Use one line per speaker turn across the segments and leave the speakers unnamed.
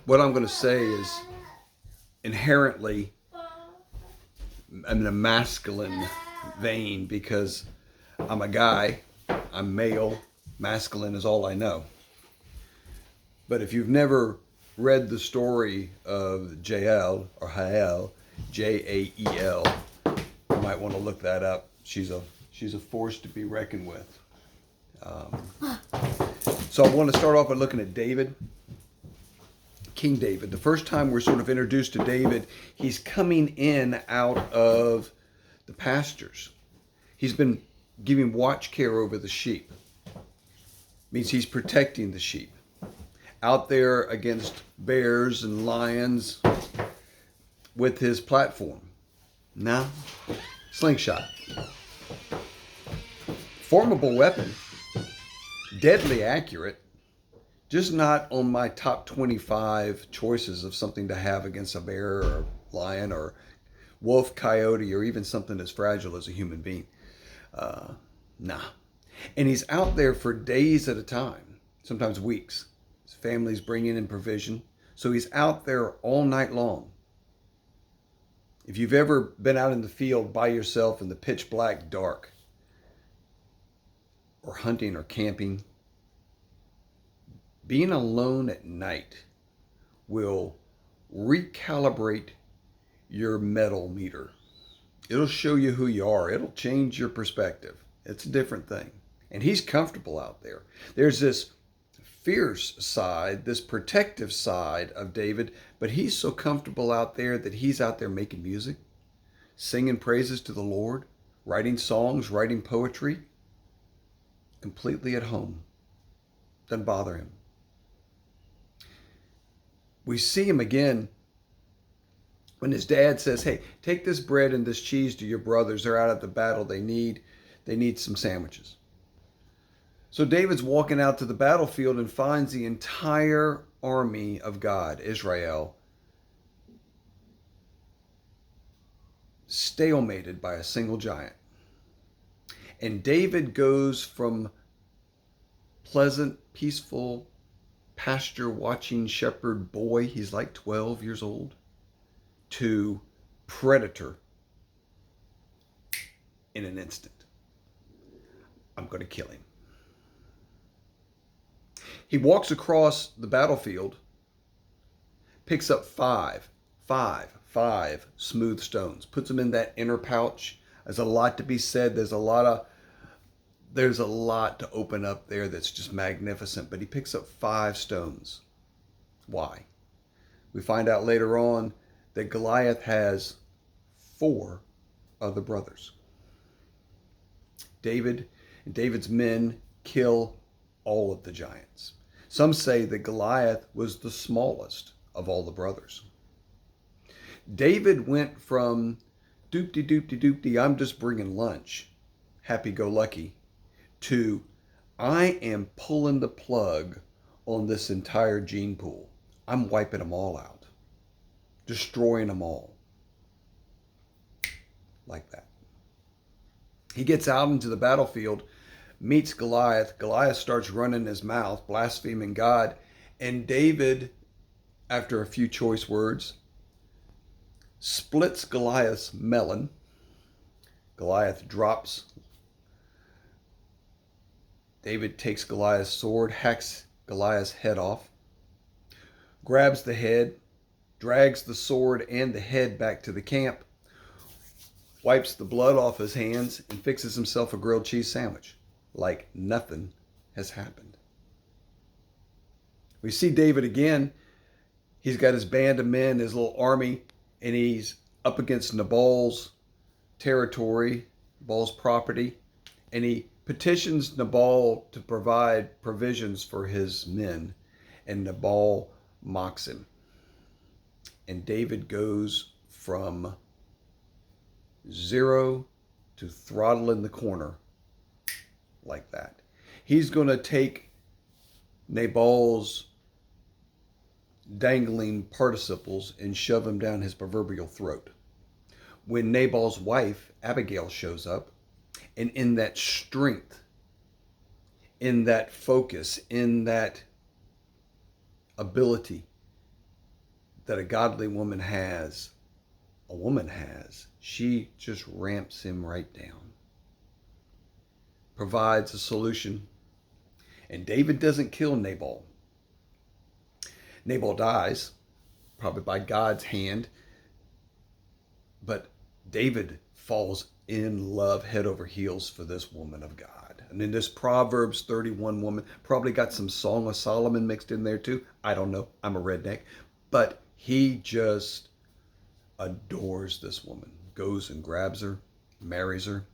What I'm going to say is inherently I'm in a masculine vein because I'm a guy, I'm male, masculine is all I know. But if you've never read the story of Jael or Jael, Jael, you might want to look that up. She's a force to be reckoned with. So I want to start off by looking at David, King David. The first time we're sort of introduced to David, he's coming in out of the pastures. He's been giving watch care over the sheep. Means he's protecting the sheep. Out there against bears and lions with his platform. Now, slingshot. Formidable weapon, deadly accurate, just not on my top 25 choices of something to have against a bear or lion or wolf, coyote, or even something as fragile as a human being. Nah. And he's out there for days at a time, sometimes weeks. His family's bringing in provision. So he's out there all night long. If you've ever been out in the field by yourself in the pitch black dark, or hunting or camping, being alone at night will recalibrate your metal meter. It'll show you who you are. It'll change your perspective. It's a different thing. And he's comfortable out there. There's this fierce side, this protective side of David, but he's so comfortable out there that he's out there making music, singing praises to the Lord, writing songs, writing poetry, completely at home. Doesn't bother him. We see him again when his dad says, hey, take this bread and this cheese to your brothers. They're out at the battle. They need some sandwiches. So David's walking out to the battlefield and finds the entire army of God, Israel, stalemated by a single giant. And David goes from pleasant, peaceful, pasture watching shepherd boy, he's like 12 years old, to predator in an instant. I'm going to kill him. He walks across the battlefield, picks up five smooth stones, puts them in that inner pouch. There's a lot to be said. There's a lot to open up there that's just magnificent. But he picks up 5 stones. Why? We find out later on that Goliath has 4 other brothers. David and David's men kill all of the giants. Some say that Goliath was the smallest of all the brothers. David went from doopty, I'm just bringing lunch, happy-go-lucky, to I am pulling the plug on this entire gene pool. I'm wiping them all out, destroying them all. Like that. He gets out into the battlefield, meets Goliath. Goliath starts running his mouth, blaspheming God. And David, after a few choice words, splits Goliath's melon. Goliath drops. David takes Goliath's sword, hacks Goliath's head off, grabs the head, drags the sword and the head back to the camp, wipes the blood off his hands, and fixes himself a grilled cheese sandwich like nothing has happened. We see David again. He's got his band of men, his little army, and he's up against Nabal's territory, Nabal's property, and he petitions Nabal to provide provisions for his men, and Nabal mocks him. And David goes from 0 to throttle in the corner like that. He's going to take Nabal's dangling participles and shove him down his proverbial throat. When Nabal's wife, Abigail, shows up, and in that strength, in that focus, in that ability that a godly woman has, she just ramps him right down, provides a solution. And David doesn't kill Nabal. Nabal dies, probably by God's hand, but David falls in love head over heels for this woman of God. And in this Proverbs 31 woman, probably got some Song of Solomon mixed in there too. I don't know. I'm a redneck. But he just adores this woman, goes and grabs her, marries her,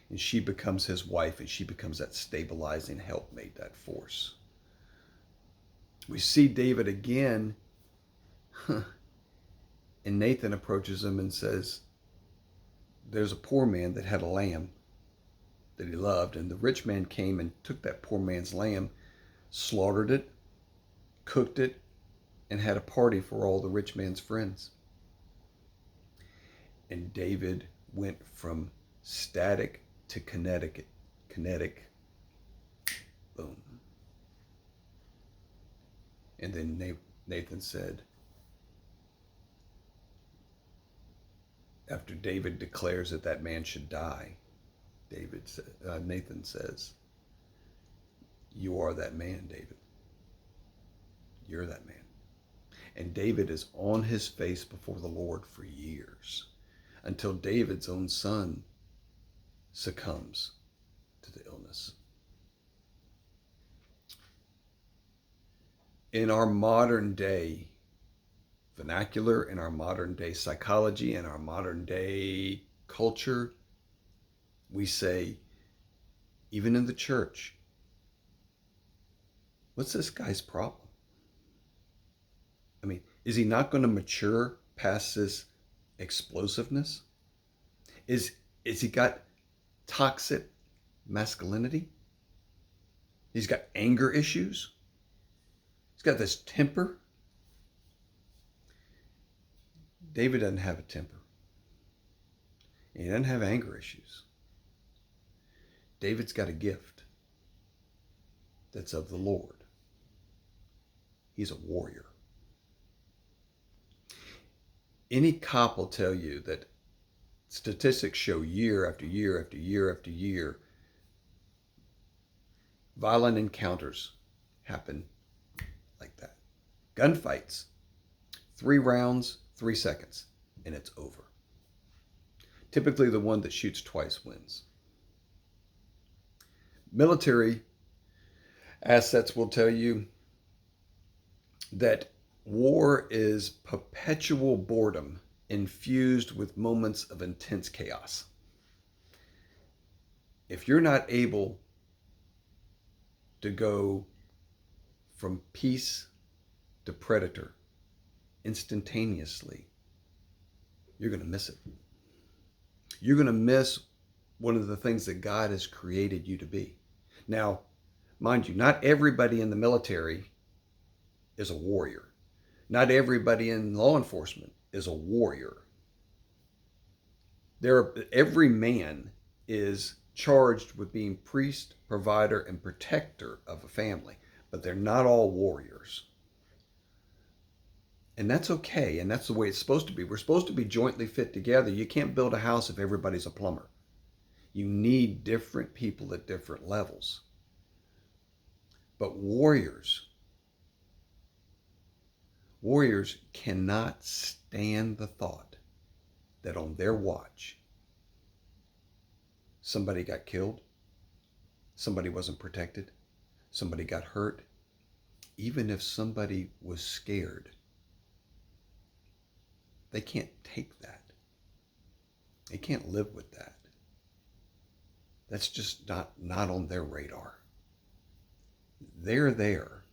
and she becomes his wife, and she becomes that stabilizing helpmate, that force. We see David again, and Nathan approaches him and says, there's a poor man that had a lamb that he loved, and the rich man came and took that poor man's lamb, slaughtered it, cooked it, and had a party for all the rich man's friends. And David went from static to kinetic. Boom. And then Nathan said, after David declares that that man should die, Nathan says, you are that man, David. You're that man. And David is on his face before the Lord for years, until David's own son succumbs to the illness. In our modern day vernacular, in our modern day psychology, in our modern day culture, we say, even in the church, what's this guy's problem? I mean, is he not going to mature past this explosiveness? Is he got toxic masculinity? He's got anger issues. He's got this temper. David doesn't have a temper. He doesn't have anger issues. David's got a gift that's of the Lord. He's a warrior. Any cop will tell you that statistics show year after year after year after year, violent encounters happen like that. Gunfights, 3 rounds, 3 seconds, and it's over. Typically the one that shoots twice wins. Military assets will tell you that war is perpetual boredom infused with moments of intense chaos. If you're not able to go from peace to predator instantaneously, you're going to miss it. You're going to miss one of the things that God has created you to be. Now, mind you, not everybody in the military is a warrior. Not everybody in law enforcement is a warrior. Every man is charged with being priest, provider, and protector of a family, but they're not all warriors. And that's okay, and that's the way it's supposed to be. We're supposed to be jointly fit together. You can't build a house if everybody's a plumber. You need different people at different levels. But warriors cannot stand the thought that on their watch, somebody got killed, somebody wasn't protected, somebody got hurt, even if somebody was scared. They can't take that. They can't live with that. That's just not on their radar. They're there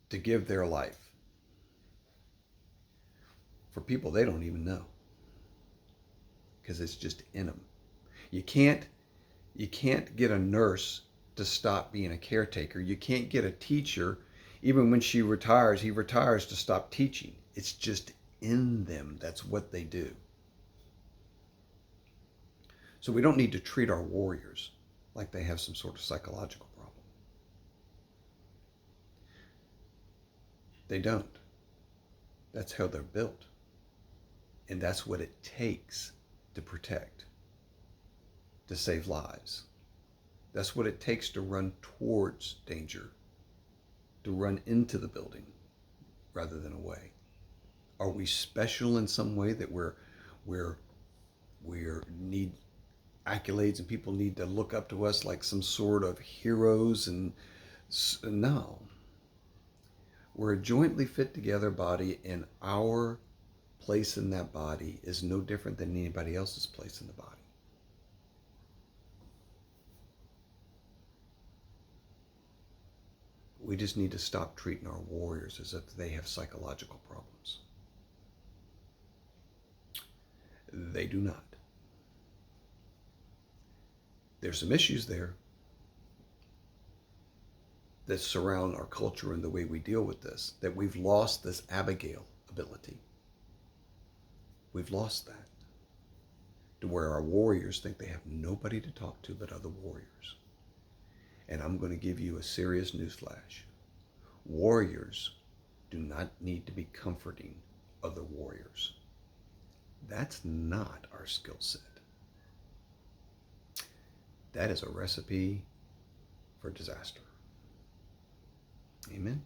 to give their life for people they don't even know, because it's just in them. You can't get a nurse to stop being a caretaker. You can't get a teacher, even when he retires to stop teaching. It's just in them. That's what they do. So we don't need to treat our warriors like they have some sort of psychological problem. They don't. That's how they're built. And that's what it takes to protect, to save lives. That's what it takes to run towards danger, to run into the building rather than away. Are we special in some way that we're need accolades and people need to look up to us like some sort of heroes? And no, we're a jointly fit together body, and our place in that body is no different than anybody else's place in the body. We just need to stop treating our warriors as if they have psychological problems. They do not. There's some issues there that surround our culture and the way we deal with this, that we've lost this Abigail ability. We've lost that to where our warriors think they have nobody to talk to but other warriors. And I'm going to give you a serious newsflash. Warriors do not need to be comforting other warriors. That's not our skill set. That is a recipe for disaster. Amen?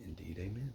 Indeed, amen.